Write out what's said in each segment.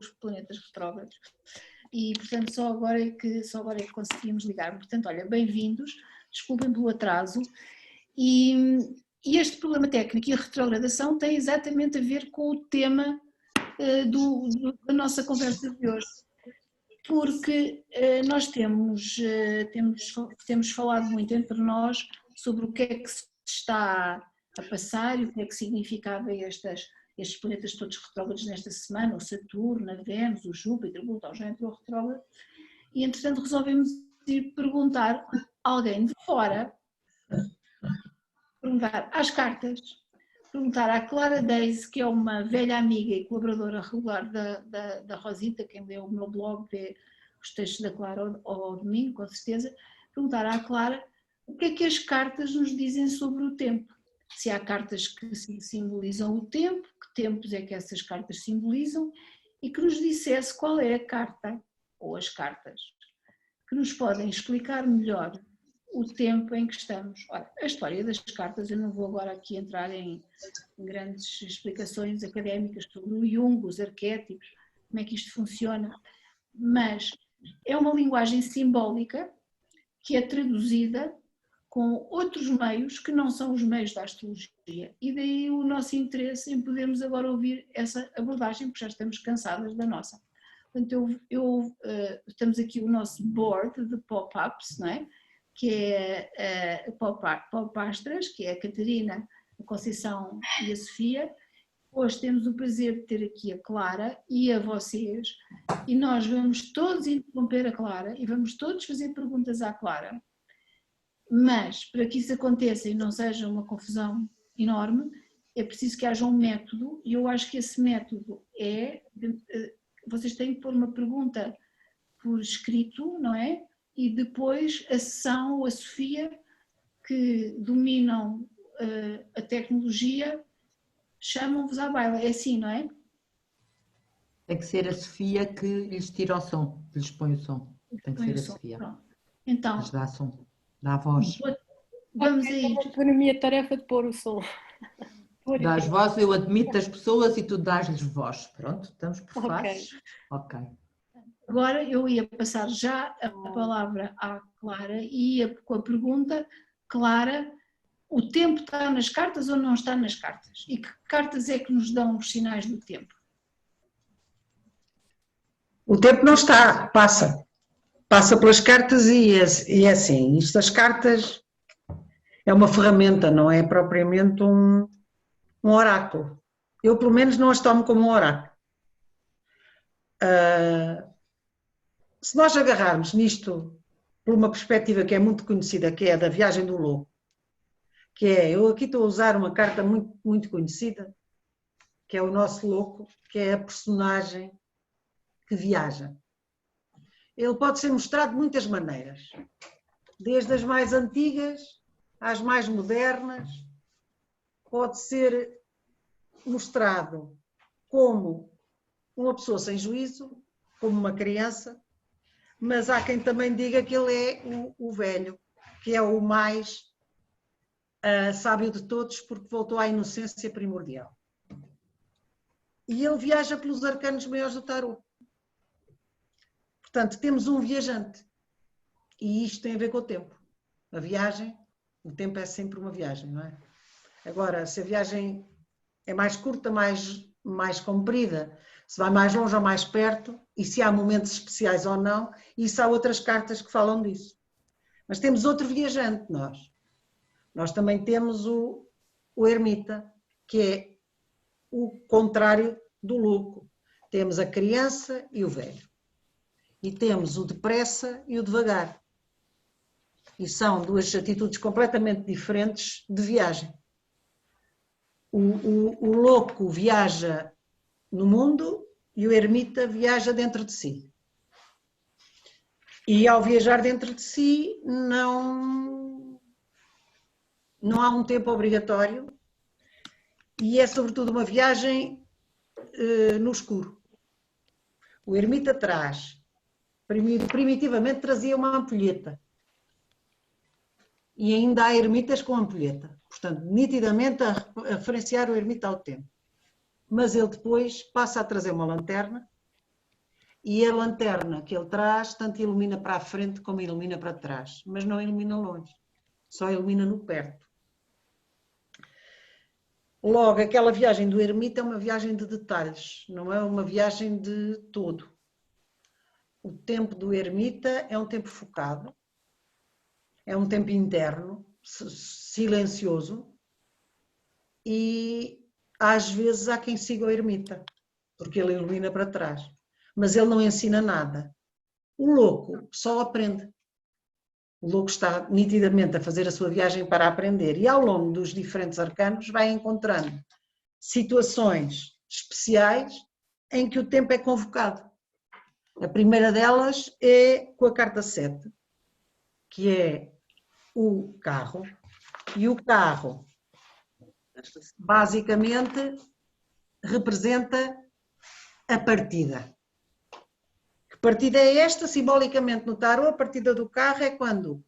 planetas retrógrados. E, portanto, só agora é que conseguimos ligar. Portanto, olha, bem-vindos, desculpem pelo atraso. E este problema técnico e a retrogradação tem exatamente a ver com o tema da nossa conversa de hoje. Porque nós temos falado muito entre nós sobre o que é que se está a passar e o que é que significava estes planetas todos retrógrados nesta semana, o Saturno, a Vênus, o Júpiter, o Plutão já entrou retrógrado, e entretanto resolvemos ir perguntar a alguém de fora, perguntar às cartas, perguntar à Clara Daisy, que é uma velha amiga e colaboradora regular da Rosita, quem lê o meu blog vê os textos da Clara ao domingo, com certeza, perguntar à Clara o que é que as cartas nos dizem sobre o tempo. Se há cartas que simbolizam o tempo, que tempos é que essas cartas simbolizam, e que nos dissesse qual é a carta, ou as cartas, que nos podem explicar melhor o tempo em que estamos. Ora, a história das cartas, eu não vou agora aqui entrar em grandes explicações académicas sobre o Jung, os arquétipos, como é que isto funciona, mas é uma linguagem simbólica que é traduzida com outros meios que não são os meios da astrologia, e daí o nosso interesse em podermos agora ouvir essa abordagem, porque já estamos cansadas da nossa. Portanto, estamos aqui o nosso board de pop-ups, não é? Que é pop-astras, que é a Catarina, a Conceição e a Sofia. Hoje temos o prazer de ter aqui a Clara e a vocês, e nós vamos todos interromper a Clara e vamos todos fazer perguntas à Clara, mas para que isso aconteça e não seja uma confusão enorme, é preciso que haja um método, e eu acho que esse método vocês têm que pôr uma pergunta por escrito, não é? E depois a sessão ou a Sofia, que dominam a tecnologia, chamam-vos à baila. É assim, não é? Tem que ser a Sofia que lhes tira o som, que lhes põe o som. Tem que ser a Sofia. Pronto. Então, lhes dá som, dá a voz. Vamos aí. Estou na minha tarefa de pôr o som. Dás voz, eu admito as pessoas e tu dás-lhes voz. Pronto, estamos por fases? Ok. Agora eu ia passar já a palavra à Clara e ia com a pergunta: Clara, o tempo está nas cartas ou não está nas cartas? E que cartas é que nos dão os sinais do tempo? O tempo não está, passa pelas cartas e é assim, isto das cartas é uma ferramenta, não é propriamente um oráculo. Eu pelo menos não as tomo como um oráculo. Se nós agarrarmos nisto por uma perspectiva que é muito conhecida, que é a da viagem do louco, que é, eu aqui estou a usar uma carta muito, muito conhecida, que é o nosso louco, que é a personagem que viaja. Ele pode ser mostrado de muitas maneiras, desde as mais antigas às mais modernas. Pode ser mostrado como uma pessoa sem juízo, como uma criança, mas há quem também diga que ele é o velho, que é o mais sábio de todos, porque voltou à inocência primordial. E ele viaja pelos arcanos maiores do tarot. Portanto, temos um viajante. E isto tem a ver com o tempo. A viagem, o tempo é sempre uma viagem, não é? Agora, se a viagem é mais curta, mais comprida, se vai mais longe ou mais perto, e se há momentos especiais ou não, isso há outras cartas que falam disso. Mas temos outro viajante, nós. Nós também temos o ermita, que é o contrário do louco. Temos a criança e o velho. E temos o depressa e o devagar. E são duas atitudes completamente diferentes de viagem. O louco viaja no mundo e o ermita viaja dentro de si. E ao viajar dentro de si não há um tempo obrigatório e é sobretudo uma viagem no escuro. O ermita primitivamente trazia uma ampulheta. E ainda há ermitas com ampulheta. Portanto, nitidamente a referenciar o ermita ao tempo. Mas ele depois passa a trazer uma lanterna e a lanterna que ele traz tanto ilumina para a frente como ilumina para trás, mas não ilumina longe, só ilumina no perto. Logo, aquela viagem do ermita é uma viagem de detalhes, não é uma viagem de todo. O tempo do ermita é um tempo focado, é um tempo interno, silencioso, e às vezes há quem siga o ermita, porque ele ilumina para trás, mas ele não ensina nada. O louco só aprende. O louco está nitidamente a fazer a sua viagem para aprender e ao longo dos diferentes arcanos vai encontrando situações especiais em que o tempo é convocado. A primeira delas é com a carta 7, que é o carro, e o carro basicamente representa a partida. Que partida é esta? Simbolicamente no tarot, a partida do carro é quando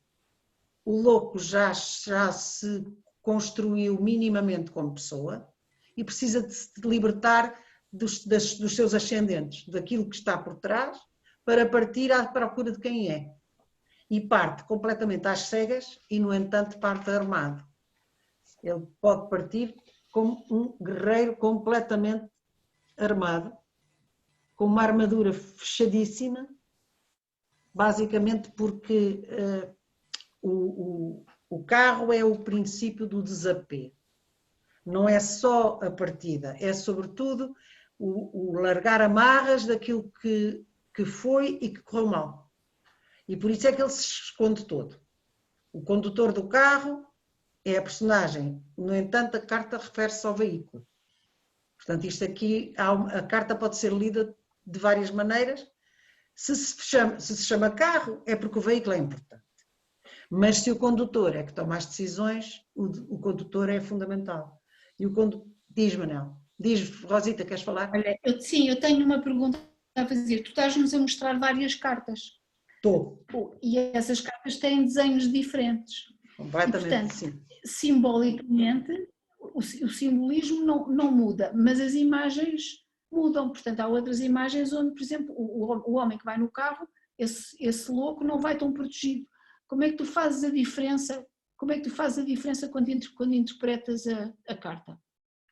o louco já se construiu minimamente como pessoa e precisa de se libertar dos seus ascendentes, daquilo que está por trás, para partir à procura de quem é. E parte completamente às cegas e, no entanto, parte armado. Ele pode partir como um guerreiro completamente armado, com uma armadura fechadíssima, basicamente porque o carro é o princípio do desapego. Não é só a partida, é sobretudo o largar amarras daquilo que foi e que correu mal. E por isso é que ele se esconde todo. O condutor do carro é a personagem, no entanto a carta refere-se ao veículo. Portanto, isto aqui, a carta pode ser lida de várias maneiras. Se se chama carro, é porque o veículo é importante. Mas se o condutor é que toma as decisões, o condutor é fundamental. E diz, Manel, diz, Rosita, queres falar? Olha, sim, eu tenho uma pergunta a fazer. Tu estás-nos a mostrar várias cartas. Estou. E essas cartas têm desenhos diferentes. Completamente, e, portanto, sim. Simbolicamente, o simbolismo não muda, mas as imagens mudam. Portanto, há outras imagens onde, por exemplo, o homem que vai no carro, esse louco não vai tão protegido. Como é que tu fazes a diferença? Como é que tu fazes a diferença quando interpretas a carta?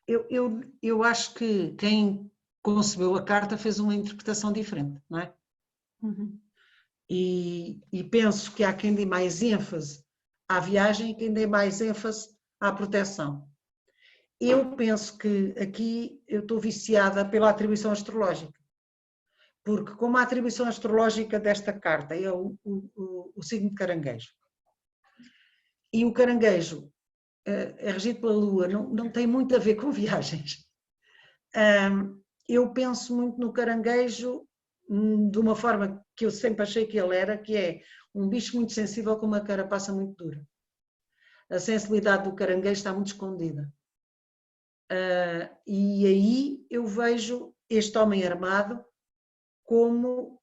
Eu acho que quem concebeu a carta fez uma interpretação diferente, não é? Uhum. E penso que há quem dê mais ênfase à viagem e quem dê mais ênfase à proteção. Eu penso que aqui eu estou viciada pela atribuição astrológica, porque como a atribuição astrológica desta carta é o signo de Caranguejo, e o Caranguejo é regido pela Lua, não tem muito a ver com viagens. Eu penso muito no Caranguejo de uma forma que eu sempre achei que ele era, que é um bicho muito sensível com uma carapaça muito dura. A sensibilidade do caranguejo está muito escondida. E aí eu vejo este homem armado como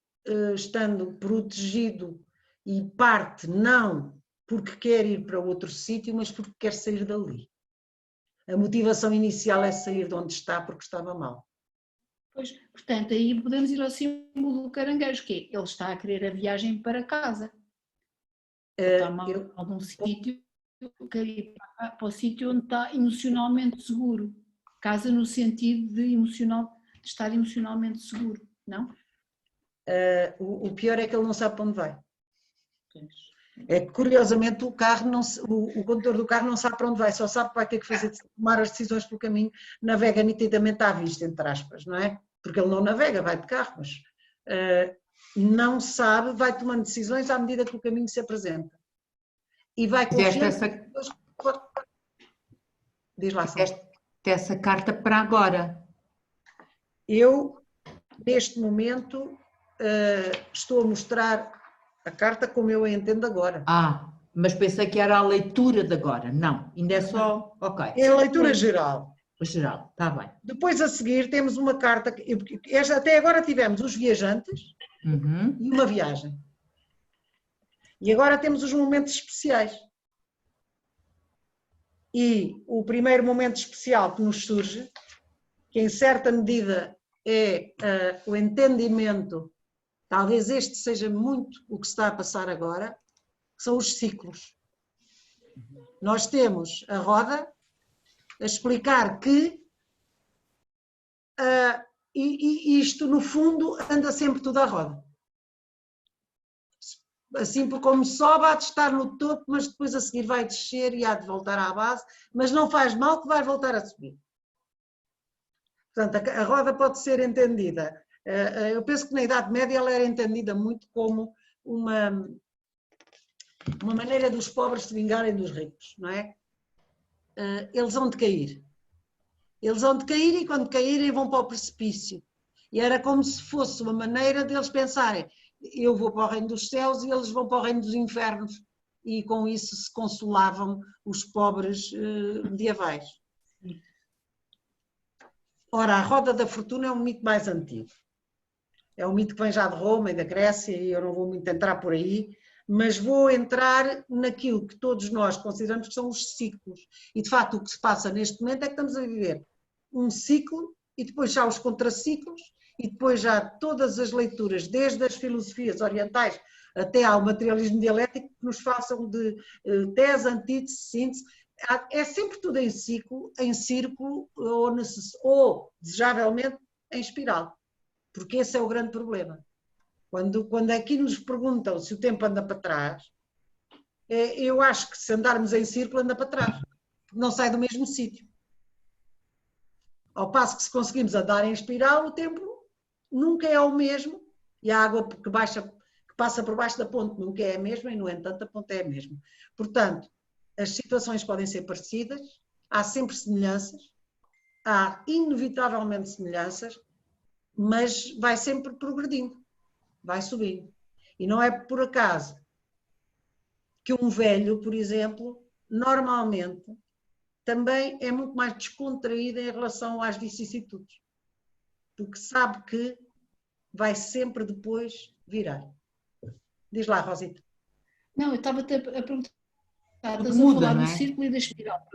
estando protegido e parte não porque quer ir para outro sítio, mas porque quer sair dali. A motivação inicial é sair de onde está porque estava mal. Pois, portanto, aí podemos ir ao símbolo do caranguejo, que é, ele está a querer a viagem para casa. Está mal em algum sítio, quer ir para o sítio onde está emocionalmente seguro. Casa no sentido de estar emocionalmente seguro, não? O pior é que ele não sabe para onde vai. É que, curiosamente, o condutor do carro não sabe para onde vai, só sabe que vai ter que tomar as decisões pelo caminho, navega nitidamente à vista, entre aspas, não é? Porque ele não navega, vai de carro, mas não sabe, vai tomando decisões à medida que o caminho se apresenta. E vai confiando... Diz lá, essa carta para agora. Eu, neste momento, estou a mostrar a carta como eu a entendo agora. Mas pensei que era a leitura de agora. Não, ainda é só... Ok. É a leitura geral. Geral, está bem. Depois a seguir temos uma carta, até agora tivemos os viajantes e uma viagem. E agora temos os momentos especiais. E o primeiro momento especial que nos surge, que em certa medida é o entendimento talvez este seja muito o que se está a passar agora, que são os ciclos. Nós temos a roda a explicar que isto, no fundo, anda sempre tudo à roda. Assim como sobe, há de estar no topo, mas depois a seguir vai descer e há de voltar à base, mas não faz mal que vai voltar a subir. Portanto, a roda pode ser entendida. Eu penso que na Idade Média ela era entendida muito como uma maneira dos pobres se vingarem dos ricos, não é? Eles vão de cair. Eles vão de cair e quando caírem vão para o precipício. E era como se fosse uma maneira deles pensarem, eu vou para o reino dos céus e eles vão para o reino dos infernos. E com isso se consolavam os pobres medievais. Ora, a roda da fortuna é um mito mais antigo. É um mito que vem já de Roma e da Grécia e eu não vou muito entrar por aí, mas vou entrar naquilo que todos nós consideramos que são os ciclos. E de facto o que se passa neste momento é que estamos a viver um ciclo e depois já os contraciclos e depois já todas as leituras, desde as filosofias orientais até ao materialismo dialético, que nos façam de tese, antítese, síntese. É sempre tudo em ciclo, em círculo ou desejavelmente em espiral, porque esse é o grande problema. Quando aqui nos perguntam se o tempo anda para trás, eu acho que se andarmos em círculo anda para trás, porque não sai do mesmo sítio. Ao passo que se conseguimos andar em espiral, o tempo nunca é o mesmo e a água que passa por baixo da ponte nunca é a mesma e, no entanto, a ponte é a mesma. Portanto, as situações podem ser parecidas, há sempre semelhanças, há inevitavelmente semelhanças, mas vai sempre progredindo, vai subindo. E não é por acaso que um velho, por exemplo, normalmente também é muito mais descontraído em relação às vicissitudes, porque sabe que vai sempre depois virar. Diz lá, Rosita. Não, eu estava até a perguntar, estás a muda, falar não do é? círculo e da espiral.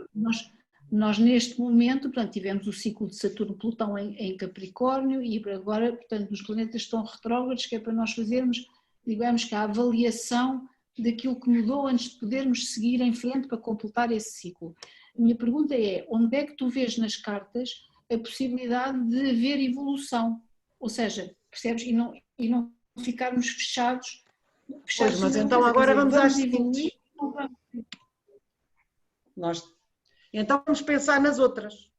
Nós neste momento, portanto, tivemos o ciclo de Saturno-Plutão em Capricórnio e agora, portanto, os planetas estão retrógrados, que é para nós fazermos, digamos que a avaliação daquilo que mudou antes de podermos seguir em frente para completar esse ciclo. A minha pergunta é, onde é que tu vês nas cartas a possibilidade de haver evolução? Ou seja, percebes? E não ficarmos fechados. Pois, mas então agora vamos às evoluir. Então vamos pensar nas outras,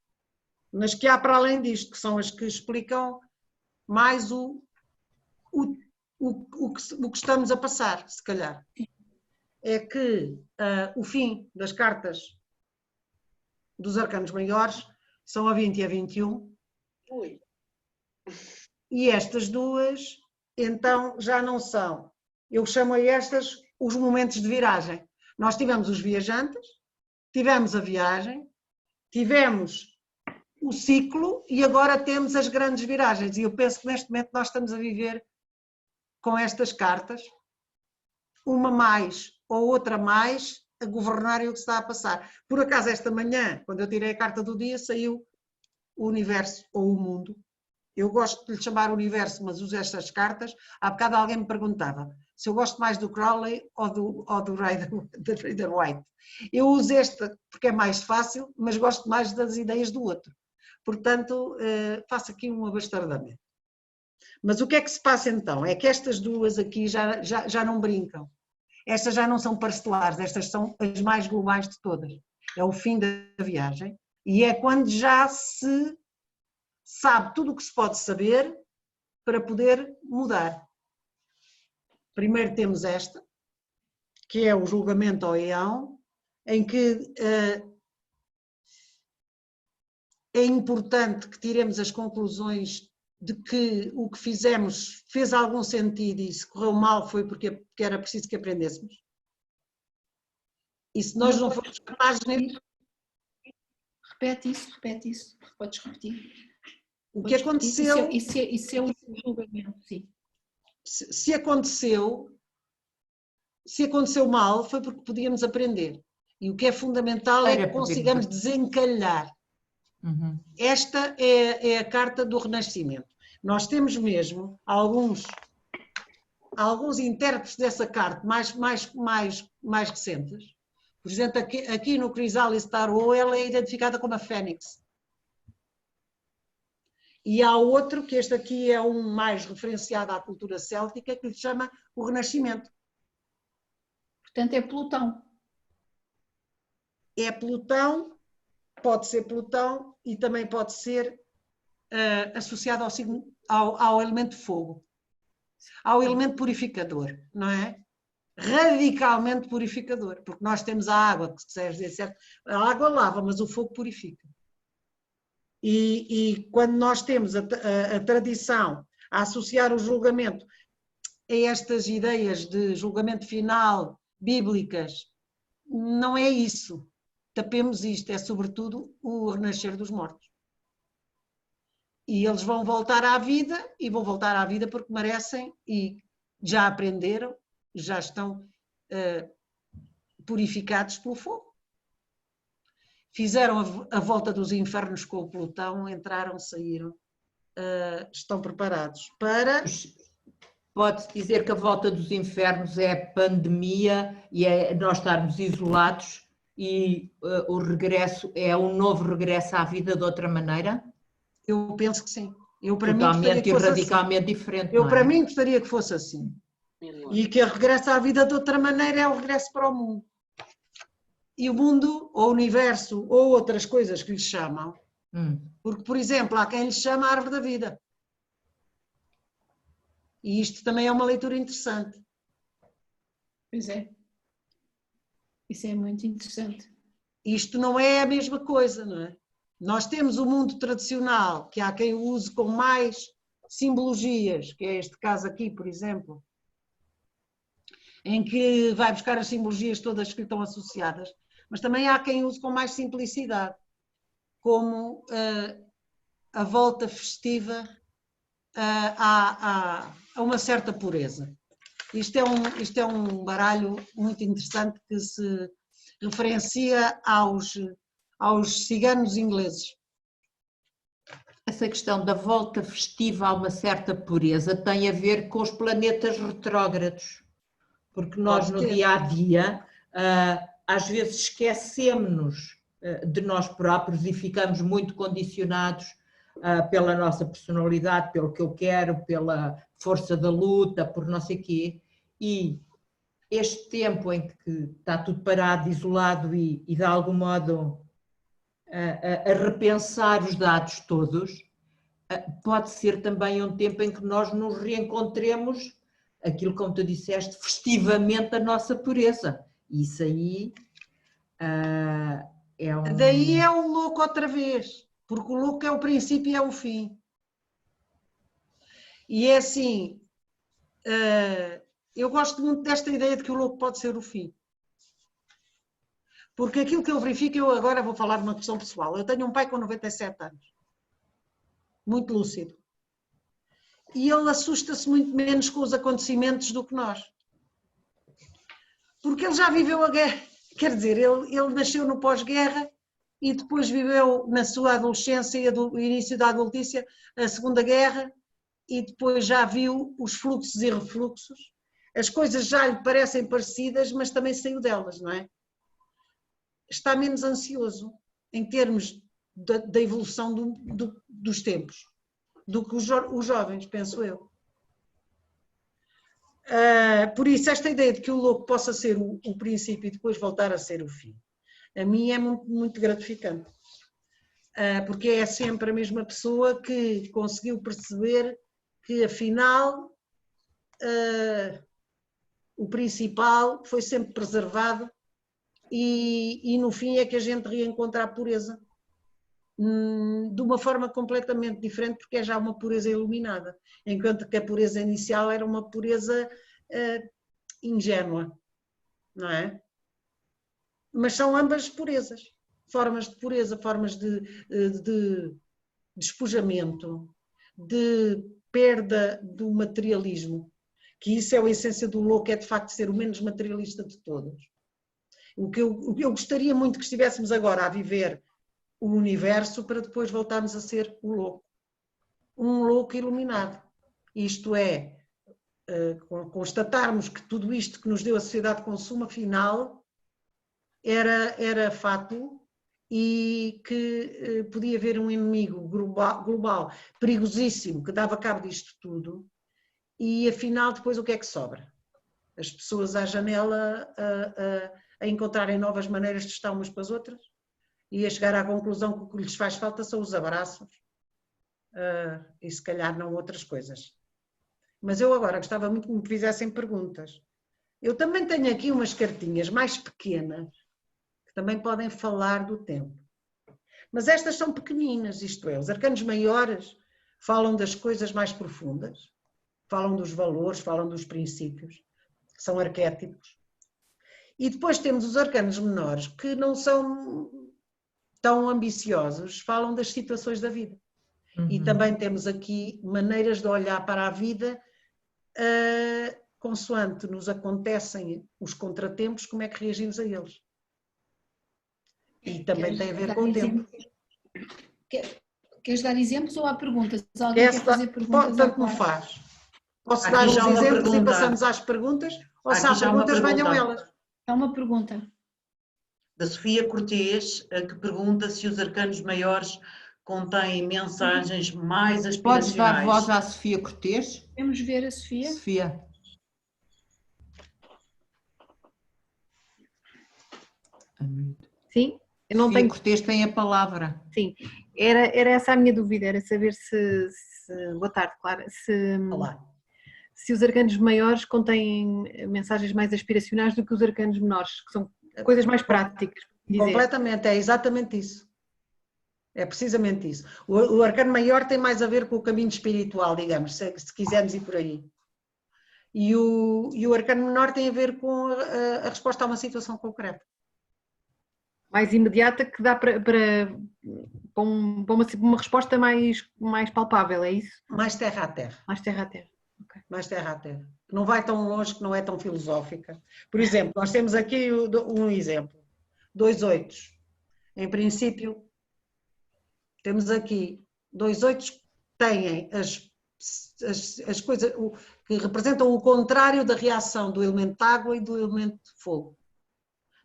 nas que há para além disto, que são as que explicam mais o que estamos a passar, se calhar. É que o fim das cartas dos arcanos maiores são a 20 e a 21. Ui. E estas duas, então, já não são. Eu chamo a estas os momentos de viragem. Nós tivemos os viajantes, tivemos a viagem, tivemos o ciclo e agora temos as grandes viragens. E eu penso que neste momento nós estamos a viver com estas cartas, uma mais ou outra mais, a governarem o que está a passar. Por acaso, esta manhã, quando eu tirei a carta do dia, saiu o universo ou o mundo. Eu gosto de lhe chamar universo, mas uso estas cartas. Há bocado alguém me perguntava se eu gosto mais do Crowley ou do Rider White. Eu uso esta porque é mais fácil, mas gosto mais das ideias do outro. Portanto, faço aqui um abastardamento. Mas o que é que se passa então? É que estas duas aqui já não brincam. Estas já não são parcelares, estas são as mais globais de todas. É o fim da viagem e é quando já se sabe tudo o que se pode saber para poder mudar. Primeiro temos esta, que é o julgamento ao eão, em que é importante que tiremos as conclusões de que o que fizemos fez algum sentido e se correu mal foi porque era preciso que aprendêssemos. E se nós não formos capazes... Repete isso, podes repetir. O que aconteceu... Isso é um julgamento, sim. Se aconteceu mal foi porque podíamos aprender. E o que é fundamental é que consigamos desencalhar. Uhum. Esta é a carta do Renascimento. Nós temos mesmo alguns alguns intérpretes dessa carta mais recentes. Por exemplo, aqui no Chrysalis Tarot ela é identificada como a Fênix. E há outro, que este aqui é um mais referenciado à cultura céltica, que lhe chama o Renascimento. Portanto, é Plutão. É Plutão, pode ser Plutão e também pode ser associado ao elemento fogo, ao elemento purificador, não é? Radicalmente purificador, porque nós temos a água, que se dizer certo, a água lava, mas o fogo purifica. E quando nós temos a tradição a associar o julgamento a estas ideias de julgamento final, bíblicas, não é isso. Tapemos isto, é sobretudo o renascer dos mortos. E eles vão voltar à vida, e vão voltar à vida porque merecem e já aprenderam, já estão purificados pelo fogo. Fizeram a volta dos infernos com o Plutão, entraram, saíram, estão preparados para... Pode-se dizer que a volta dos infernos é a pandemia e é nós estarmos isolados e o regresso é um novo regresso à vida de outra maneira? Eu penso que sim. Eu, para totalmente mim, e radicalmente assim. Diferente. Eu, para mim, gostaria que fosse assim. E que o regresso à vida de outra maneira é o regresso para o mundo. E o mundo, ou o universo, ou outras coisas que lhe chamam. Porque, por exemplo, há quem lhe chama a árvore da vida. E isto também é uma leitura interessante. Pois é. Isso é muito interessante. Isto não é a mesma coisa, não é? Nós temos o mundo tradicional, que há quem o use com mais simbologias, que é este caso aqui, por exemplo, em que vai buscar as simbologias todas que lhe estão associadas, mas também há quem use com mais simplicidade, como a volta festiva a uma certa pureza. Isto é um baralho muito interessante que se referencia aos ciganos ingleses. Essa questão da volta festiva a uma certa pureza tem a ver com os planetas retrógrados, porque nós no dia-a-dia às vezes esquecemos-nos de nós próprios e ficamos muito condicionados pela nossa personalidade, pelo que eu quero, pela força da luta, por não sei quê, e este tempo em que está tudo parado, isolado e de algum modo a repensar os dados todos, pode ser também um tempo em que nós nos reencontremos, aquilo como tu disseste, festivamente a nossa pureza. Isso aí é um... Daí é o louco outra vez, porque o louco é o princípio e é o fim. E é assim, eu gosto muito desta ideia de que o louco pode ser o fim. Porque aquilo que eu verifico, eu agora vou falar de uma questão pessoal. Eu tenho um pai com 97 anos, muito lúcido. E ele assusta-se muito menos com os acontecimentos do que nós. Porque ele já viveu a guerra. Quer dizer, ele nasceu no pós-guerra e depois viveu na sua adolescência e no início da adultícia a Segunda Guerra e depois já viu os fluxos e refluxos. As coisas já lhe parecem parecidas, mas também saiu delas, não é? Está menos ansioso em termos da evolução dos tempos do que os jovens, penso eu. Por isso, esta ideia de que o louco possa ser o princípio e depois voltar a ser o fim, a mim é muito, muito gratificante. Porque é sempre a mesma pessoa que conseguiu perceber que, afinal, o principal foi sempre preservado e no fim é que a gente reencontra a pureza de uma forma completamente diferente, porque é já uma pureza iluminada, enquanto que a pureza inicial era uma pureza ingênua, não é? Mas são ambas purezas, formas de pureza, formas de despojamento, de perda do materialismo, que isso é a essência do louco, é de facto ser o menos materialista de todos. O que eu gostaria muito que estivéssemos agora a viver o universo para depois voltarmos a ser o louco. Um louco iluminado. Isto é, constatarmos que tudo isto que nos deu a sociedade de consumo, afinal, era fato e que podia haver um inimigo global perigosíssimo que dava cabo disto tudo e, afinal, depois o que é que sobra? As pessoas à janela a encontrarem novas maneiras de estar umas com as outras e a chegar à conclusão que o que lhes faz falta são os abraços e se calhar não outras coisas. Mas eu agora gostava muito que me fizessem perguntas. Eu também tenho aqui umas cartinhas mais pequenas que também podem falar do tempo. Mas estas são pequeninas, isto é, os arcanos maiores falam das coisas mais profundas, falam dos valores, falam dos princípios, são arquétipos. E depois temos os arcanos menores que não são tão ambiciosos, falam das situações da vida. E também temos aqui maneiras de olhar para a vida consoante nos acontecem os contratempos, como é que reagimos a eles. E também tem a ver com o tempo. Queres dar exemplos ou há perguntas? Alguém quer fazer perguntas? Tanto me faz. Posso dar uns exemplos e passamos às perguntas? Ou se há perguntas, venham elas. É uma pergunta. Da Sofia Cortês, que pergunta se os arcanos maiores contêm mensagens mais aspiracionais. Podes dar voz à Sofia Cortês? Vamos ver a Sofia. Sofia. Sim, eu não Sofia tenho. Cortês tem a palavra. Sim, era essa a minha dúvida, era saber boa tarde, Clara, Olá. se os arcanos maiores contêm mensagens mais aspiracionais do que os arcanos menores, que são coisas mais práticas. Completamente, é exatamente isso. É precisamente isso. O arcano maior tem mais a ver com o caminho espiritual, digamos, se quisermos ir por aí. E o arcano menor tem a ver com a resposta a uma situação concreta. Mais imediata, que dá para uma resposta mais palpável, é isso? Mais terra a terra. Mais terra a terra. Okay. Mais terra a terra. Que não vai tão longe, que não é tão filosófica. Por exemplo, nós temos aqui um exemplo. 2 oitos. Em princípio, temos aqui 2 oitos que têm as coisas que representam o contrário da reação do elemento de água e do elemento de fogo.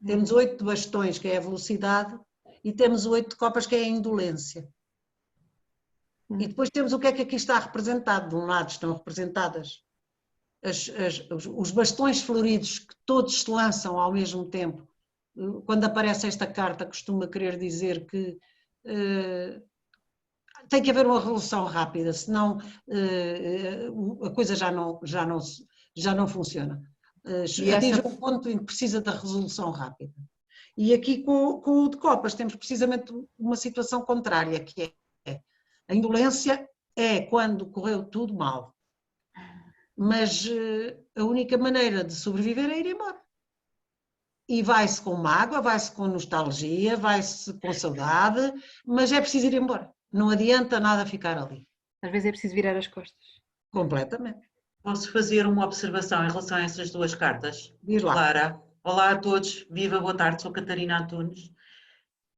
Temos 8 de bastões, que é a velocidade, e temos o 8 de copas, que é a indolência. E depois temos o que é que aqui está representado. De um lado estão representadas os bastões floridos que todos se lançam ao mesmo tempo. Quando aparece esta carta, costuma querer dizer que tem que haver uma resolução rápida, senão a coisa já não funciona. Atinge um ponto em que precisa da resolução rápida. E aqui com o de copas temos precisamente uma situação contrária, que é a indolência é quando correu tudo mal, mas a única maneira de sobreviver é ir embora. E vai-se com mágoa, vai-se com nostalgia, vai-se com saudade, mas é preciso ir embora. Não adianta nada ficar ali. Às vezes é preciso virar as costas. Completamente. Posso fazer uma observação em relação a essas duas cartas? Diz lá. Clara, olá a todos, viva, boa tarde, sou Catarina Antunes.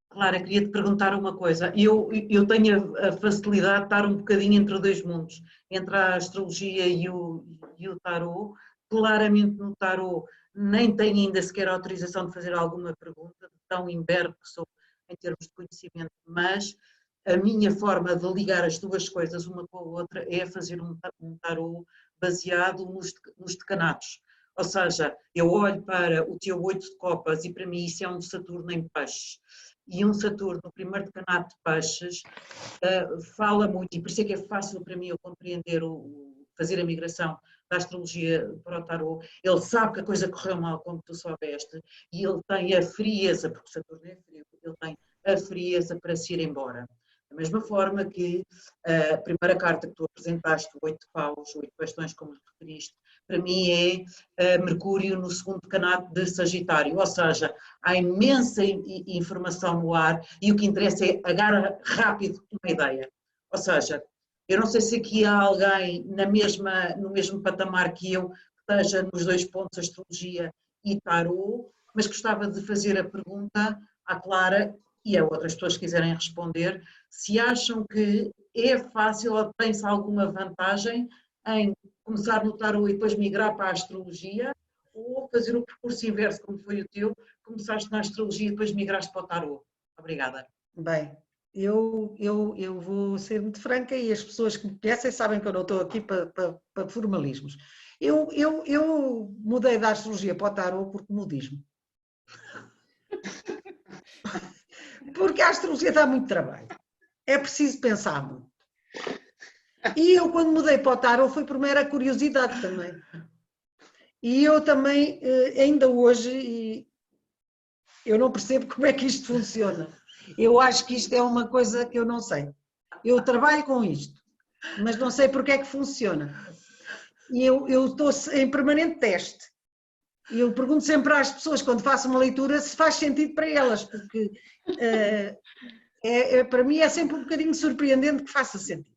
Clara, queria te perguntar uma coisa. Eu tenho a facilidade de estar um bocadinho entre dois mundos, entre a astrologia e o tarot. Claramente no tarot nem tenho ainda sequer autorização de fazer alguma pergunta, tão imberbe que sou em termos de conhecimento, mas a minha forma de ligar as duas coisas uma com a outra é fazer um tarot baseado nos decanatos. Ou seja, eu olho para o teu 8 de copas e para mim isso é um Saturno em peixes. E um Saturno, no primeiro decanato de peixes, fala muito, e por isso é que é fácil para mim eu compreender, fazer a migração da astrologia para o tarot. Ele sabe que a coisa correu mal, como tu soubeste, e ele tem a frieza, porque o Saturno é frio, ele tem a frieza para se ir embora. Da mesma forma que a primeira carta que tu apresentaste, o 8 de paus, o 8 de bastões, como referiste, para mim é Mercúrio no segundo decanato de Sagitário, ou seja, há imensa informação no ar e o que interessa é agarrar rápido uma ideia. Ou seja, eu não sei se aqui há alguém no mesmo patamar que eu, que esteja nos dois pontos, astrologia e tarot, mas gostava de fazer a pergunta à Clara e a outras pessoas que quiserem responder, se acham que é fácil ou tem-se alguma vantagem em começar no tarot e depois migrar para a astrologia, ou fazer o percurso inverso, como foi o teu, começaste na astrologia e depois migraste para o tarot? Obrigada. Bem, eu vou ser muito franca e as pessoas que me conhecem sabem que eu não estou aqui para formalismos. Eu mudei da astrologia para o tarot por comodismo. Porque a astrologia dá muito trabalho. É preciso pensar muito. E eu, quando mudei para o tarot, foi por mera curiosidade também. E eu também, ainda hoje, eu não percebo como é que isto funciona. Eu acho que isto é uma coisa que eu não sei. Eu trabalho com isto, mas não sei porque é que funciona. E eu estou em permanente teste. E eu pergunto sempre às pessoas, quando faço uma leitura, se faz sentido para elas, porque para mim é sempre um bocadinho surpreendente que faça sentido.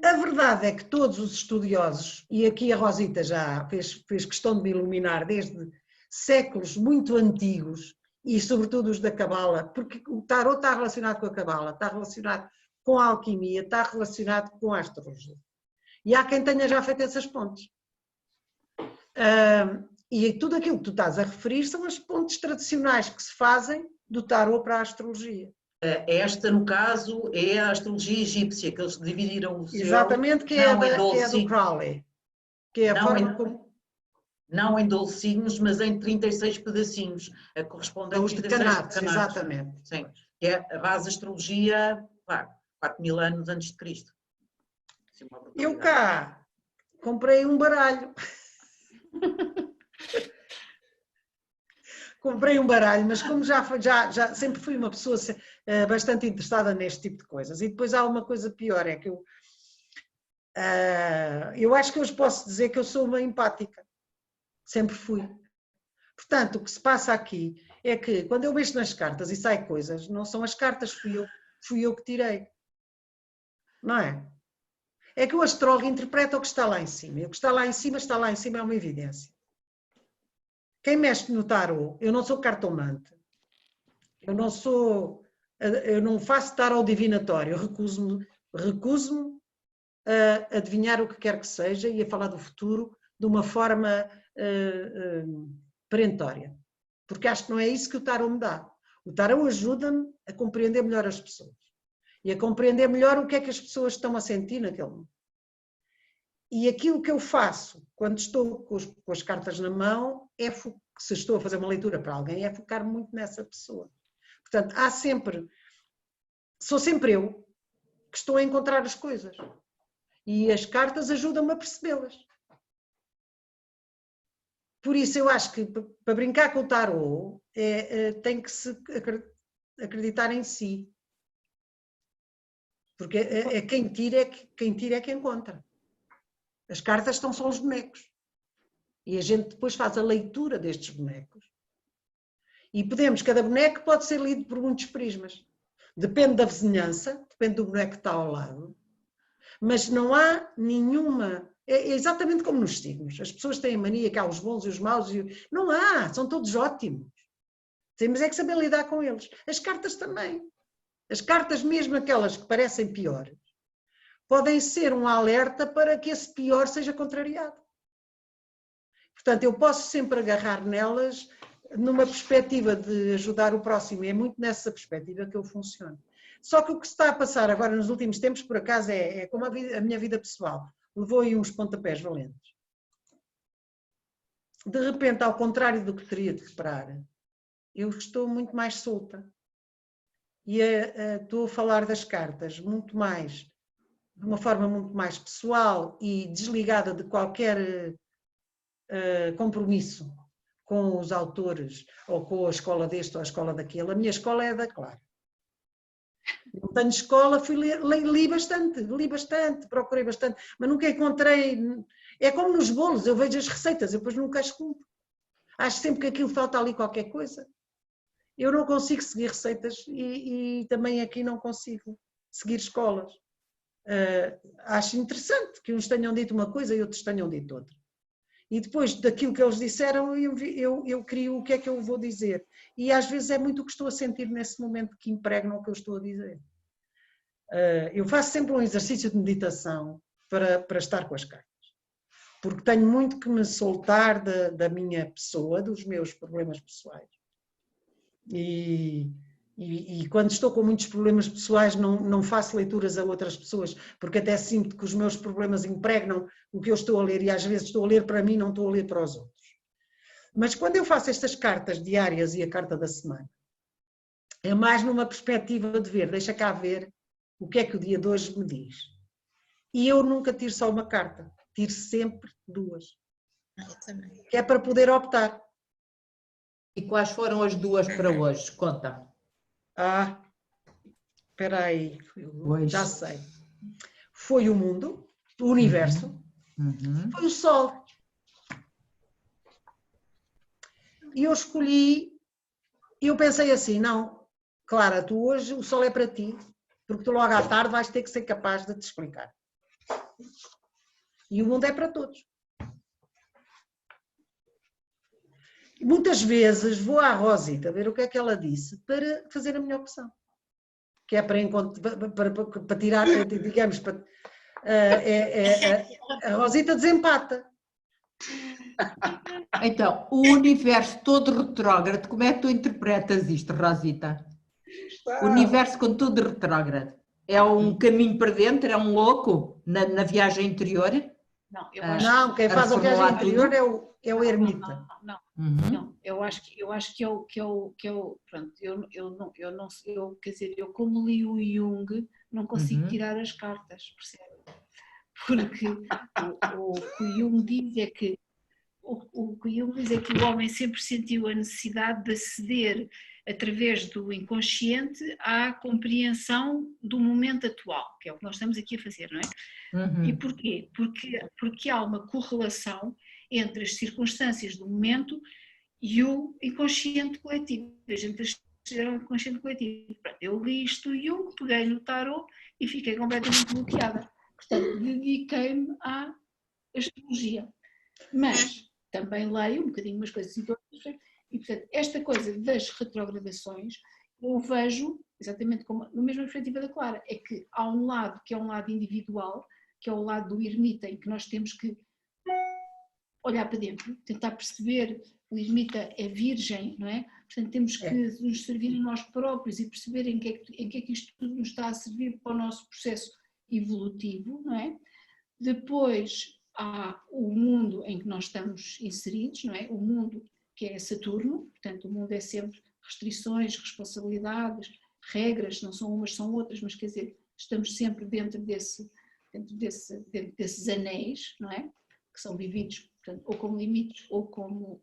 A verdade é que todos os estudiosos, e aqui a Rosita já fez questão de me iluminar desde séculos muito antigos, e sobretudo os da Cabala, porque o tarot está relacionado com a Cabala, está relacionado com a alquimia, está relacionado com a astrologia. E há quem tenha já feito essas pontes. E tudo aquilo que tu estás a referir são as pontes tradicionais que se fazem do tarot para a astrologia. Esta, no caso, é a astrologia egípcia, que eles dividiram o céu. Exatamente, que é do Crowley. Que é a forma como... Não em 12 signos, mas em 36 pedacinhos, a corresponder aos decanatos, exatamente. Sim, que é a base da astrologia, claro, 4.000 anos antes de Cristo. Eu cá comprei um baralho. Comprei um baralho, mas como já sempre fui uma pessoa bastante interessada neste tipo de coisas. E depois há uma coisa pior, é que eu acho que hoje posso dizer que eu sou uma empática. Sempre fui. Portanto, o que se passa aqui é que quando eu mexo nas cartas e sai coisas, não são as cartas, fui eu que tirei. Não é? É que o astrólogo interpreta o que está lá em cima. E o que está lá em cima é uma evidência. Quem mexe no tarot, eu não sou cartomante, eu não faço tarot divinatório, eu recuso-me a adivinhar o que quer que seja e a falar do futuro de uma forma perentória, porque acho que não é isso que o tarot me dá. O tarot ajuda-me a compreender melhor as pessoas e a compreender melhor o que é que as pessoas estão a sentir naquele momento. E aquilo que eu faço quando estou com as cartas na mão, se estou a fazer uma leitura para alguém, é focar muito nessa pessoa. Portanto, sou sempre eu que estou a encontrar as coisas. E as cartas ajudam-me a percebê-las. Por isso eu acho que para brincar com o tarot tem que se acreditar em si. Porque quem tira é que encontra. As cartas são só os bonecos. E a gente depois faz a leitura destes bonecos. E cada boneco pode ser lido por muitos prismas. Depende da vizinhança, depende do boneco que está ao lado. Mas não há nenhuma... É exatamente como nos signos. As pessoas têm mania que há os bons e os maus. Não há, são todos ótimos. Temos é que saber lidar com eles. As cartas também. As cartas, mesmo aquelas que parecem piores, podem ser um alerta para que esse pior seja contrariado. Portanto, eu posso sempre agarrar nelas numa perspectiva de ajudar o próximo, e é muito nessa perspectiva que eu funciono. Só que o que se está a passar agora nos últimos tempos, por acaso, é como a minha vida pessoal, levou aí uns pontapés valentes. De repente, ao contrário do que teria de esperar, eu estou muito mais solta. E estou a falar das cartas muito mais, de uma forma muito mais pessoal e desligada de qualquer compromisso com os autores ou com a escola deste ou a escola daquele. A minha escola é da Clara. Não tenho escola, li bastante, procurei bastante, mas nunca encontrei... É como nos bolos, eu vejo as receitas, eu depois nunca as cumpro. Acho sempre que aquilo falta ali qualquer coisa. Eu não consigo seguir receitas e também aqui não consigo seguir escolas. Acho interessante que uns tenham dito uma coisa e outros tenham dito outra. E depois daquilo que eles disseram, eu crio o que é que eu vou dizer. E às vezes é muito o que estou a sentir nesse momento que impregna o que eu estou a dizer. eu faço sempre um exercício de meditação para estar com as cartas, porque tenho muito que me soltar da minha pessoa, dos meus problemas pessoais. E quando estou com muitos problemas pessoais não faço leituras a outras pessoas, porque até sinto que os meus problemas impregnam o que eu estou a ler e às vezes estou a ler para mim, não estou a ler para os outros. Mas quando eu faço estas cartas diárias e a carta da semana, é mais numa perspectiva de ver, deixa cá ver o que é que o dia de hoje me diz. E eu nunca tiro só uma carta, tiro sempre duas. Eu também. Que é para poder optar. E quais foram as duas para hoje? Conta. Espera aí, Pois. já sei. Foi o mundo, o universo, foi o sol. E eu escolhi, eu pensei assim, não, Clara, tu hoje o sol é para ti, porque tu logo à tarde vais ter que ser capaz de te explicar. E o mundo é para todos. Muitas vezes vou à Rosita ver o que é que ela disse para fazer a minha opção. Que é para tirar, digamos, a Rosita desempata. Então, o universo todo retrógrado, como é que tu interpretas isto, Rosita? O universo com tudo retrógrado. É um caminho para dentro? É um louco na viagem interior? Não, eu acho Não, quem faz a viagem interior tudo? é o ermita. Não, eu acho que eu pronto, quer dizer, eu como li o Jung, não consigo tirar as cartas, percebe? Porque o que o Jung diz é que o homem sempre sentiu a necessidade de aceder através do inconsciente à compreensão do momento atual, que é o que nós estamos aqui a fazer, não é? E porquê? Porque há uma correlação entre as circunstâncias do momento e o inconsciente coletivo. A gente considera o inconsciente coletivo. Pronto, eu li isto do Jung, peguei no tarot e fiquei completamente bloqueada. Portanto, dediquei-me à astrologia. Mas também leio um bocadinho umas coisas e portanto, esta coisa das retrogradações eu vejo exatamente como, na mesma perspectiva da Clara, é que há um lado que é um lado individual, que é o lado do ermita, em que nós temos que olhar para dentro, tentar perceber, o ermita é virgem, não é? Portanto, temos que nos servir a nós próprios e perceber em que é que isto tudo nos está a servir para o nosso processo evolutivo, não é? Depois há o mundo em que nós estamos inseridos, não é? O mundo que é Saturno, portanto o mundo é sempre restrições, responsabilidades, regras, não são umas, são outras, mas quer dizer, estamos sempre dentro desses anéis, não é? Que são vividos, portanto, ou como limites ou como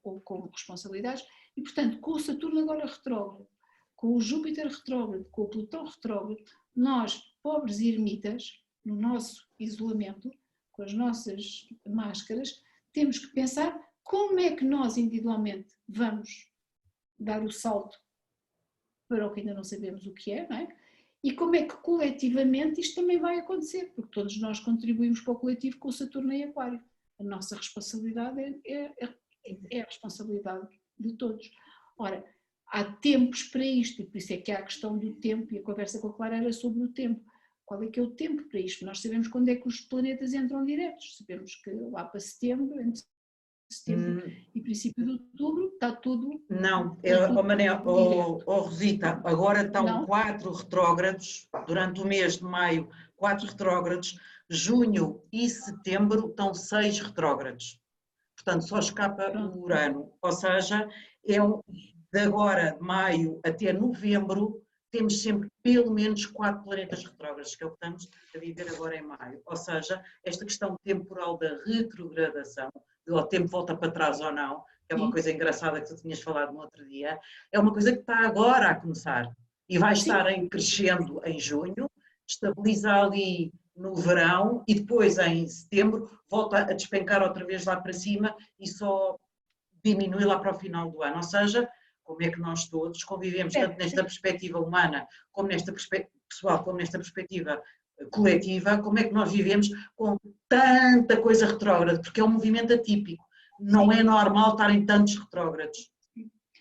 responsabilidades, e portanto com o Saturno agora retrógrado, com o Júpiter retrógrado, com o Plutão retrógrado, nós, pobres ermitas, no nosso isolamento, com as nossas máscaras, temos que pensar como é que nós individualmente vamos dar o salto para o que ainda não sabemos o que é, não é? E como é que coletivamente isto também vai acontecer, porque todos nós contribuímos para o coletivo com o Saturno em Aquário. A nossa responsabilidade é a responsabilidade de todos. Ora, há tempos para isto, e por isso é que há a questão do tempo, e a conversa com a Clara era sobre o tempo. Qual é que é o tempo para isto? Nós sabemos quando é que os planetas entram diretos, sabemos que lá para setembro, entre setembro e princípio de outubro, está tudo... Não, Rosita, agora estão 4 retrógrados, durante o mês de maio, 4 retrógrados, junho e setembro estão 6 retrógrados. Portanto, só escapa o Urano, ou seja, de agora, de maio até novembro, temos sempre pelo menos 4 planetas retrógrados, que é o que estamos a viver agora em maio. Ou seja, esta questão temporal da retrogradação, o tempo volta para trás ou não, que é uma coisa engraçada que tu tinhas falado no outro dia, é uma coisa que está agora a começar e vai estar em crescendo em junho, estabiliza ali no verão e depois em setembro volta a despencar outra vez lá para cima e só diminui lá para o final do ano. Ou seja, como é que nós todos convivemos tanto nesta perspectiva humana como nesta perspectiva pessoal, como nesta perspectiva coletiva, como é que nós vivemos com tanta coisa retrógrada, porque é um movimento atípico, não é normal estarem tantos retrógrados.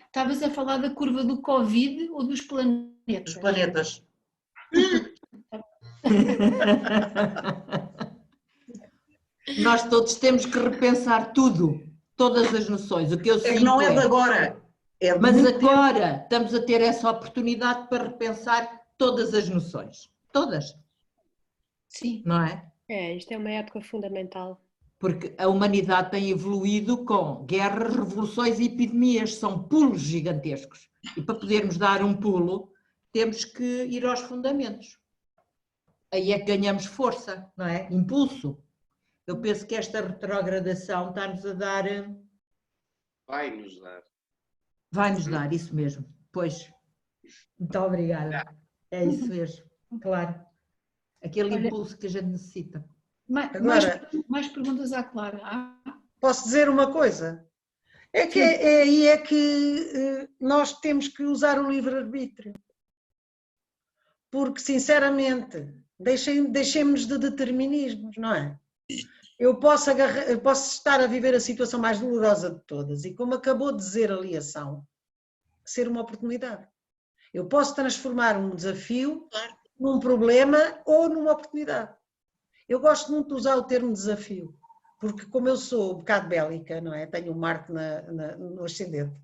Estavas a falar da curva do Covid ou dos planetas? Dos planetas. Nós todos temos que repensar tudo, todas as noções. O que eu É que sinto não é de agora. É de mas muito tempo. agora estamos a ter essa oportunidade para repensar todas as noções. Todas, Sim. não é? Isto é uma época fundamental. Porque a humanidade tem evoluído com guerras, revoluções e epidemias. São pulos gigantescos. E para podermos dar um pulo, temos que ir aos fundamentos. Aí é que ganhamos força, não é? Impulso. Eu penso que esta retrogradação está-nos a dar... Vai-nos dar. Vai-nos dar, isso mesmo. Pois. Muito obrigada. É isso mesmo, claro. Aquele Olha, impulso que a gente necessita. Agora- Mais perguntas à Clara. Posso dizer uma coisa? É que aí é que nós temos que usar o livre-arbítrio. Porque, sinceramente, deixemos de determinismos, não é? Eu posso estar a viver a situação mais dolorosa de todas e, como acabou de dizer a Liação, ser uma oportunidade. Eu posso transformar um desafio num problema ou numa oportunidade. Eu gosto muito de usar o termo desafio, porque como eu sou um bocado bélica, não é? Tenho um Marte no ascendente,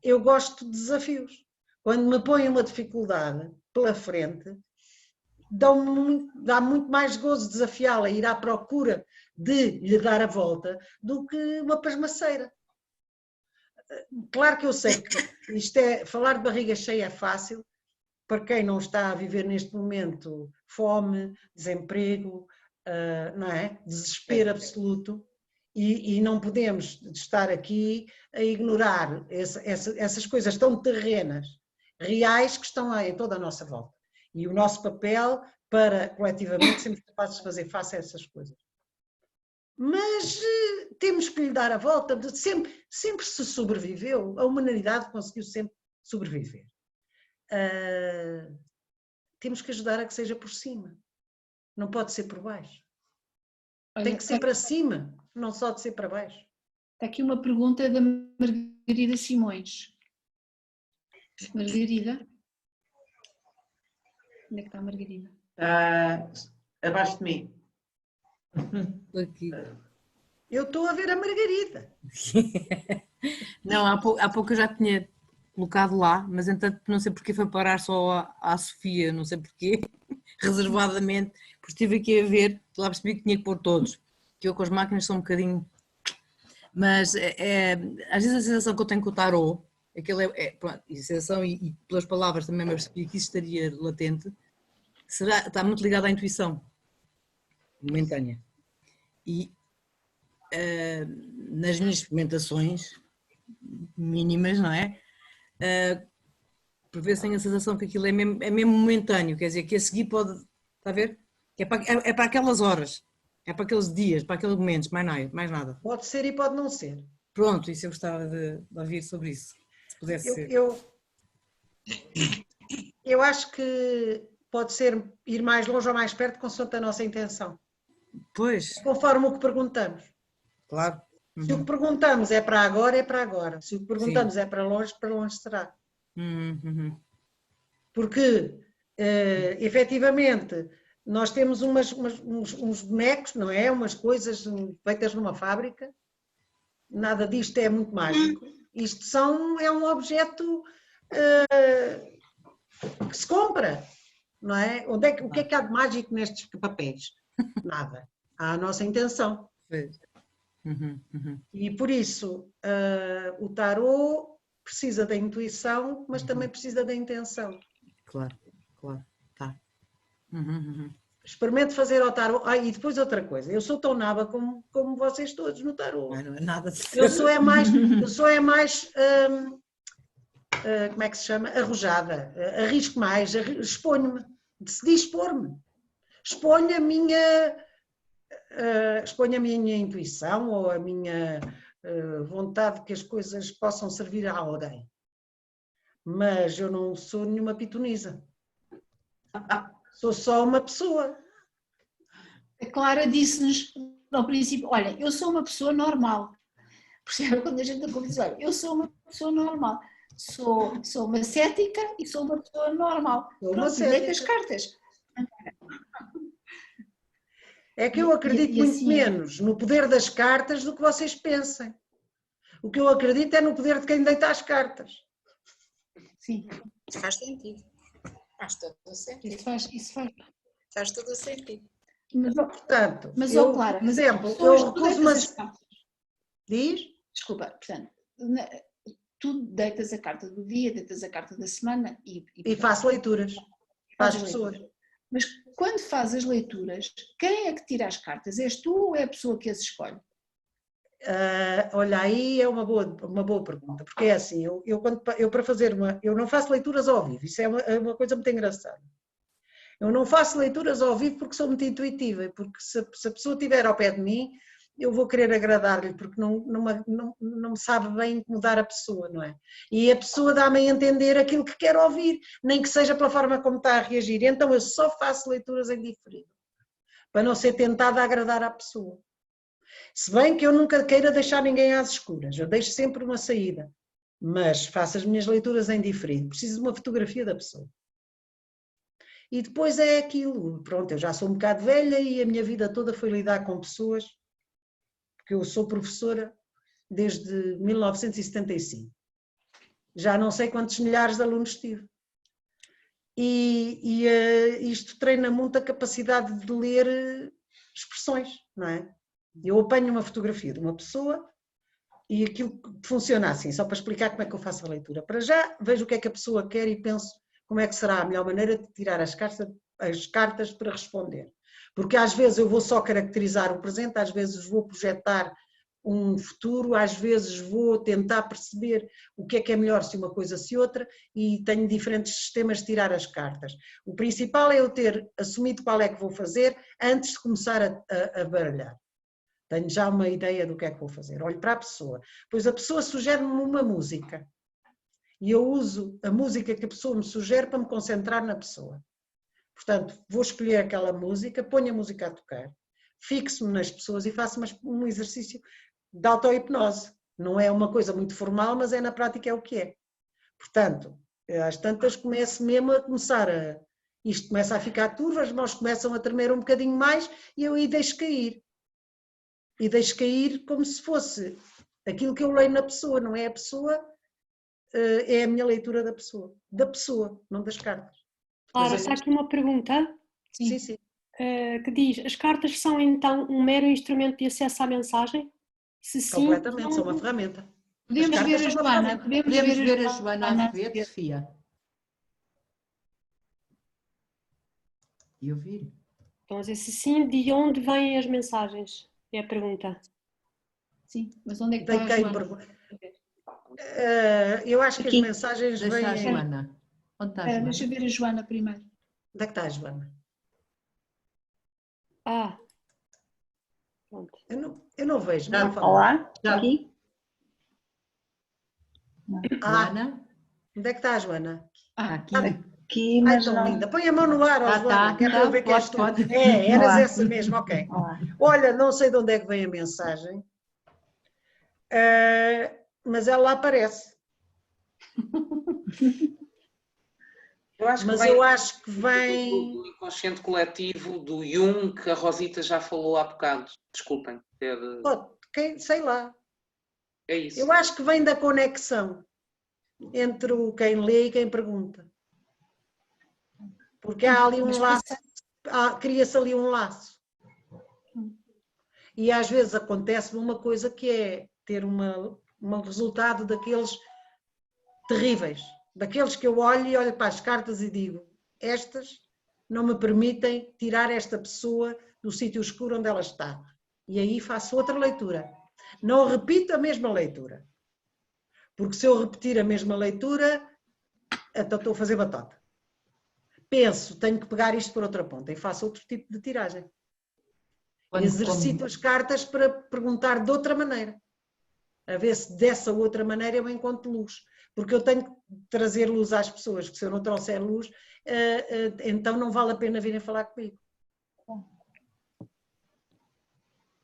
eu gosto de desafios. Quando me põe uma dificuldade pela frente, dá muito mais gozo desafiá-la, ir à procura de lhe dar a volta, do que uma pasmaceira. Claro que eu sei que falar de barriga cheia é fácil, para quem não está a viver neste momento fome, desemprego, não é? Desespero absoluto, e não podemos estar aqui a ignorar essas coisas tão terrenas, reais, que estão em toda a nossa volta. E o nosso papel para, coletivamente, sermos capazes de fazer face a essas coisas. Mas temos que lhe dar a volta, sempre se sobreviveu, a humanidade conseguiu sempre sobreviver. Temos que ajudar a que seja por cima, não pode ser por baixo. Tem que ser para cima, não só de ser para baixo. Está aqui uma pergunta da Margarida Simões. Margarida? Onde é que está a Margarida? Abaixo de mim. Aqui. Eu estou a ver a Margarida. Não, há pouco eu já tinha colocado lá, mas entanto não sei porque foi parar só à Sofia, não sei porquê, reservadamente, porque estive aqui a ver, lá percebi que tinha que pôr todos, que eu com as máquinas sou um bocadinho... Mas às vezes a sensação que eu tenho com o tarot, pronto, a sensação e pelas palavras também me percebi que isso estaria latente, está muito ligado à intuição momentânea. E nas minhas experimentações mínimas, não é? Por vezes tenho a sensação que aquilo é mesmo momentâneo, quer dizer, que a seguir pode, está a ver? É para aquelas horas, é para aqueles dias, para aqueles momentos, mais nada. Pode ser e pode não ser. Pronto, isso eu gostava de ouvir sobre isso, se pudesse ser. Eu acho que pode ser ir mais longe ou mais perto consoante a nossa intenção. Pois. Conforme o que perguntamos. Claro. Se o que perguntamos é para agora, é para agora. Se o que perguntamos é para longe será. Porque, efetivamente, nós temos uns bonecos, não é? Umas coisas feitas numa fábrica. Nada disto é muito mágico. Isto é um objeto que se compra, não é? O que é que há de mágico nestes papéis? Nada. Há a nossa intenção. E por isso o tarot precisa da intuição, mas também precisa da intenção. Claro, tá. Experimente fazer ao tarot. E depois outra coisa, eu sou tão naba como vocês todos no tarot. Não é nada de... Eu sou mais como é que se chama? Arrojada. Arrisco mais, exponho-me. Decidi expor-me. Exponho a minha intuição ou a minha vontade de que as coisas possam servir a alguém. Mas eu não sou nenhuma pitonisa. Sou só uma pessoa. A Clara disse-nos ao princípio, olha, eu sou uma pessoa normal. Percebe? Quando a gente conversa, eu sou uma pessoa normal. sou uma cética e sou uma pessoa normal. Sou uma Pronto, deito as cética. cartas. É que eu acredito muito assim é. menos no poder das cartas do que vocês pensem. O que eu acredito é no poder de quem deita as cartas. Sim, Faz sentido. Faz todo o sentido. isso faz. Faz todo o sentido. Portanto, Mas, eu, Clara, por mas exemplo, pessoas eu que pus deitas uma... as cartas. Diz? Desculpa, portanto, tu deitas a carta do dia, deitas a carta da semana E faço leituras para as pessoas. Mas quando fazes as leituras, quem é que tira as cartas? És tu ou é a pessoa que as escolhe? Olha, aí é uma boa pergunta, porque é assim, eu para fazer eu não faço leituras ao vivo, isso é uma coisa muito engraçada. Eu não faço leituras ao vivo porque sou muito intuitiva, porque se a pessoa estiver ao pé de mim, eu vou querer agradar-lhe, porque não me sabe bem incomodar a pessoa, não é? E a pessoa dá-me a entender aquilo que quer ouvir, nem que seja pela forma como está a reagir. Então eu só faço leituras em diferido, para não ser tentada a agradar à pessoa. Se bem que eu nunca queira deixar ninguém às escuras, eu deixo sempre uma saída, mas faço as minhas leituras em diferido, preciso de uma fotografia da pessoa. E depois é aquilo, pronto, eu já sou um bocado velha e a minha vida toda foi lidar com pessoas, porque eu sou professora desde 1975. Já não sei quantos milhares de alunos tive. E isto treina muito a capacidade de ler expressões, não é? Eu apanho uma fotografia de uma pessoa e aquilo funciona assim, só para explicar como é que eu faço a leitura. Para já, vejo o que é que a pessoa quer e penso como é que será a melhor maneira de tirar as cartas para responder. Porque às vezes eu vou só caracterizar o presente, às vezes vou projetar um futuro, às vezes vou tentar perceber o que é melhor se uma coisa se outra e tenho diferentes sistemas de tirar as cartas. O principal é eu ter assumido qual é que vou fazer antes de começar a baralhar. Tenho já uma ideia do que é que vou fazer. Olho para a pessoa, pois a pessoa sugere-me uma música e eu uso a música que a pessoa me sugere para me concentrar na pessoa. Portanto, vou escolher aquela música, ponho a música a tocar, fixo-me nas pessoas e faço um exercício de auto-hipnose. Não é uma coisa muito formal, mas na prática é o que é. Portanto, às tantas começo mesmo a começar isto começa a ficar turvo, as mãos começam a tremer um bocadinho mais e eu aí deixo cair. E deixo cair como se fosse aquilo que eu leio na pessoa, não é a pessoa, é a minha leitura da pessoa, não das cartas. Clara, está aqui uma pergunta Sim, sim. que diz: as cartas são então um mero instrumento de acesso à mensagem? Se sim, Completamente, são uma ferramenta. Podemos ver a Joana. Podemos ver a Joana Azevedo, Sofia. E ouvir. então, se sim, de onde vêm as mensagens? É a pergunta. Sim, mas onde é que está a Joana? Eu acho que as mensagens Deixa vêm... a Joana. Onde está a Joana? Deixa eu ver a Joana primeiro. Onde é que está a Joana? Pronto. Eu não vejo, não falo. Olá, aqui? Joana? Onde é que está a Joana? Aqui, mas tão não... linda. Põe a mão no ar, Joana, que é para eu ver que és tu. Eras essa mesmo, ok. Olha, não sei de onde é que vem a mensagem, mas ela lá aparece. Eu acho que vem... Do inconsciente coletivo, do Jung, que a Rosita já falou há bocado. Desculpem. Sei lá. É isso. Eu acho que vem da conexão entre quem lê e quem pergunta. Porque há ali um laço, cria-se ali um laço. E às vezes acontece uma coisa que é ter um resultado daqueles terríveis, daqueles que eu olho para as cartas e digo, estas não me permitem tirar esta pessoa do sítio escuro onde ela está. E aí faço outra leitura. Não repito a mesma leitura. Porque se eu repetir a mesma leitura, então estou a fazer batata. Penso, tenho que pegar isto por outra ponta e faço outro tipo de tiragem. Exercito as cartas para perguntar de outra maneira. A ver se dessa outra maneira eu encontro luz. Porque eu tenho que trazer luz às pessoas, porque se eu não trouxer luz, então não vale a pena virem falar comigo.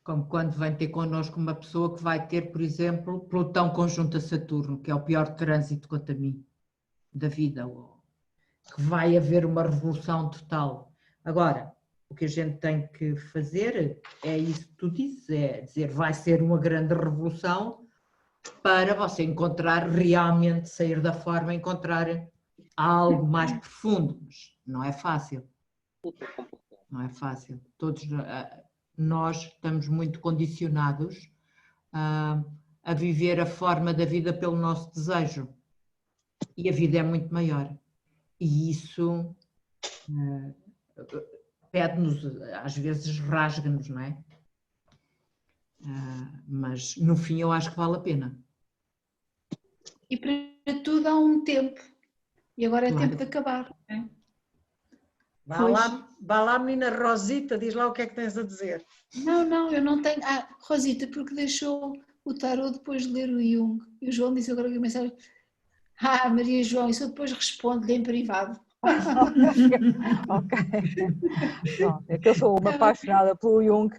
Como quando vem ter connosco uma pessoa que vai ter, por exemplo, Plutão conjunto a Saturno, que é o pior trânsito quanto a mim, da vida, que vai haver uma revolução total. Agora, o que a gente tem que fazer é isso que tu dizes, é dizer, vai ser uma grande revolução para você encontrar realmente, sair da forma, encontrar algo mais profundo, mas não é fácil. Não é fácil. Todos nós estamos muito condicionados a viver a forma da vida pelo nosso desejo. E a vida é muito maior. E isso pede-nos, às vezes rasga-nos, não é? Mas no fim eu acho que vale a pena. E para tudo há um tempo. E agora é Claro. tempo de acabar. Não é? Vá lá, menina Rosita, diz lá o que é que tens a dizer. Não, eu não tenho. Rosita, porque deixou o tarot depois de ler o Jung. E o João disse agora que a mensagem. Maria João, isso eu depois respondo-lhe em privado. Ok. Pronto, é que eu sou uma apaixonada pelo Jung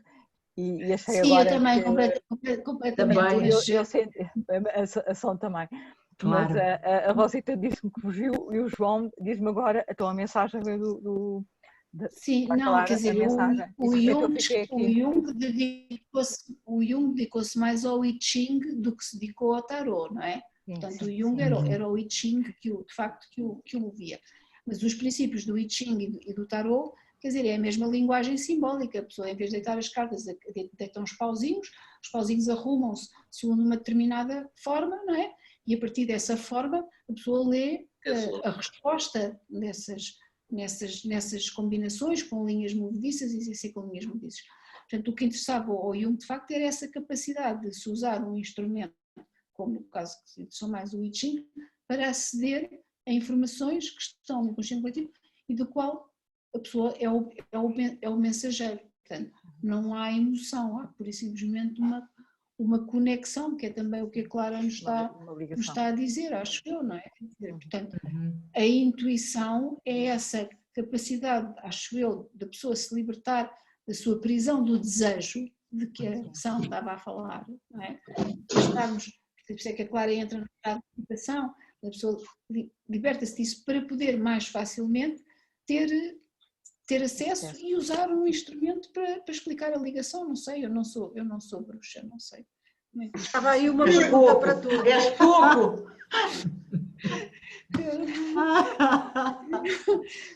e achei Sim, agora. eu também, que... completamente. Também. Eu senti, a Som também. Claro. Mas a Rosita disse-me que fugiu e o João diz-me agora, então a mensagem veio do Sim, não, quer dizer, o Jung dedicou-se mais ao I Ching do que se dedicou ao tarot, não é? Portanto, o Jung era o I Ching de facto que o via. Mas os princípios do I Ching e do tarot, quer dizer, é a mesma linguagem simbólica. A pessoa, em vez de deitar as cartas, deita os pauzinhos arrumam-se segundo uma determinada forma, não é? E a partir dessa forma a pessoa lê a resposta nessas combinações com linhas movediças e sem com linhas movediças. Portanto, o que interessava ao Jung de facto era essa capacidade de se usar um instrumento, como no caso que se interessou mais o I Ching, para aceder a informações que estão no consciente coletivo e do qual a pessoa é o mensageiro. Portanto, não há emoção, há pura e simplesmente uma conexão, que é também o que a Clara nos está a dizer, acho eu, não é? Portanto, a intuição é essa capacidade, acho eu, da pessoa se libertar da sua prisão do desejo, de que a São estava a falar, não é? Por isso é que a Clara entra no estado de meditação, a pessoa liberta-se disso para poder mais facilmente ter acesso e usar um instrumento para explicar a ligação. Não sei, eu não sou bruxa, não sei. Estava aí uma pergunta para tu. És pouco!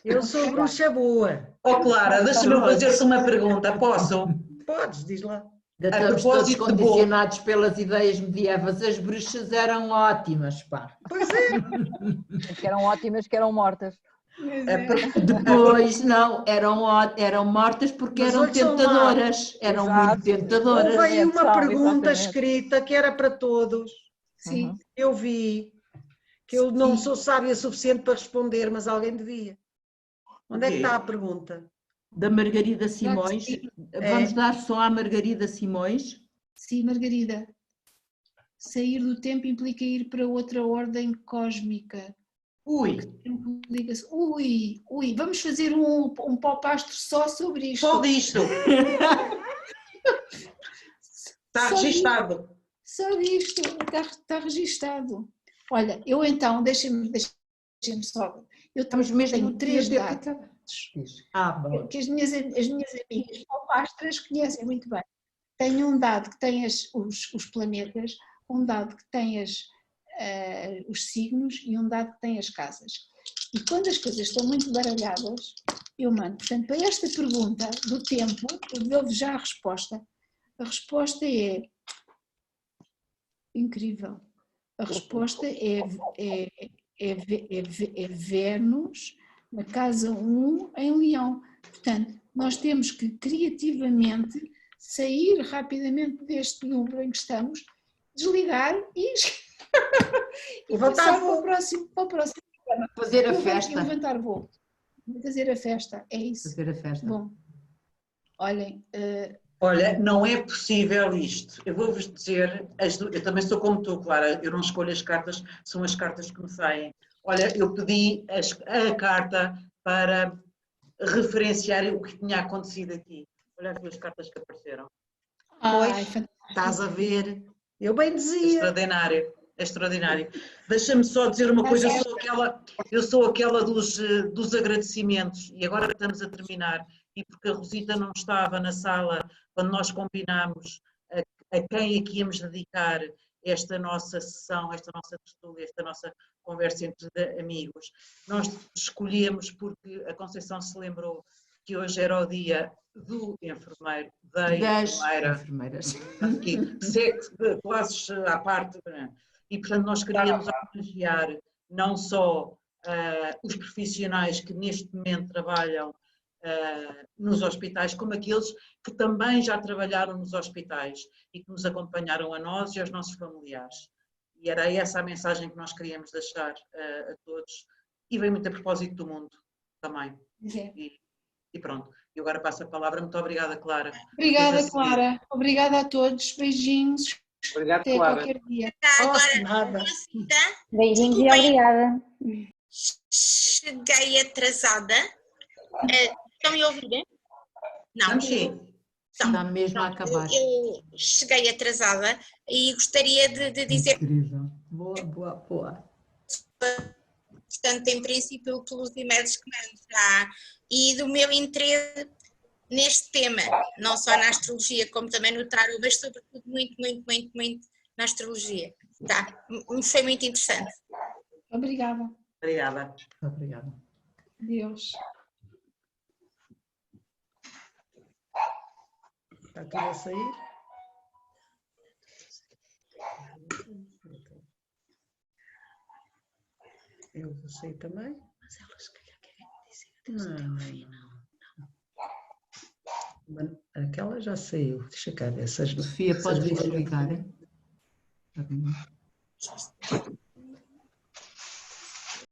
Eu sou bruxa boa. Clara, deixa-me fazer-te uma pergunta, posso? Podes, diz lá. Estamos todos condicionados pelas ideias medievais. As bruxas eram ótimas, pá. Pois é. Que eram ótimas, que eram mortas. Depois não, eram mortas porque eram tentadoras, eram muito tentadoras. Houve aí uma pergunta escrita que era para todos. Sim. Eu vi que eu não sou sábia suficiente para responder, mas alguém devia. Onde é que está a pergunta? Da Margarida Simões. Vamos dar só à Margarida Simões? Sim, Margarida. Sair do tempo implica ir para outra ordem cósmica. Ui, vamos fazer um pop-astro só sobre isto. Só disto. Está registado. Só disto, está registado. Olha, eu então, deixem-me só, eu tenho 3 dados que as minhas amigas pop-astras conhecem muito bem. Tenho um dado que tem os planetas, um dado que tem os signos e um dado que tem as casas. E quando as coisas estão muito baralhadas, eu mando. Portanto, para esta pergunta do tempo, eu dou-vos já a resposta. A resposta é incrível. A resposta é Vênus na casa 1 em Leão. Portanto, nós temos que criativamente sair rapidamente deste número em que estamos, desligar e passar para o próximo programa. Fazer a festa. Levantar voo. Fazer a festa, é isso. Fazer a festa. Bom, olhem. Olha, não é possível isto. Eu vou-vos dizer, eu também sou como tu, Clara, eu não escolho as cartas, são as cartas que me saem. Olha, eu pedi a carta para referenciar o que tinha acontecido aqui. Olha as duas cartas que apareceram. Ai, Pois, estás a ver? Eu bem dizia. Extraordinário, extraordinário. Deixa-me só dizer uma coisa, eu sou aquela dos agradecimentos, e agora estamos a terminar, e porque a Rosita não estava na sala quando nós combinámos a quem é que íamos dedicar esta nossa sessão, esta nossa tertúlia, esta nossa conversa entre amigos. Nós escolhemos porque a Conceição se lembrou que hoje era o dia do enfermeiro, da enfermeira, enfermeiras. aqui, classes à parte, e portanto nós queríamos homenagear não só os profissionais que neste momento trabalham nos hospitais, como aqueles que também já trabalharam nos hospitais e que nos acompanharam a nós e aos nossos familiares. E era essa a mensagem que nós queríamos deixar a todos, e vem muito a propósito do mundo também. E pronto, e agora passo a palavra. Muito obrigada, Clara. Obrigada, Clara. Obrigada a todos. Beijinhos. Obrigado, Até Clara. qualquer dia. Nada. Beijinhos e obrigada. Cheguei atrasada. Estão-me a ouvir? Não. Vamos sim. Está mesmo a acabar. Eu cheguei atrasada e gostaria de dizer, Incrível. Boa. portanto, em princípio, pelos e-mails que mando já, e do meu interesse neste tema, não só na astrologia, como também no tarot, mas sobretudo muito na astrologia. Tá? Foi muito interessante. Obrigada. Obrigada. Obrigada. Deus. Está tudo a sair? Eu vou sair também? Mas elas se calhar querem dizer. Não. Aquela já saiu. Deixa cá ver. Sofia, podes desligar?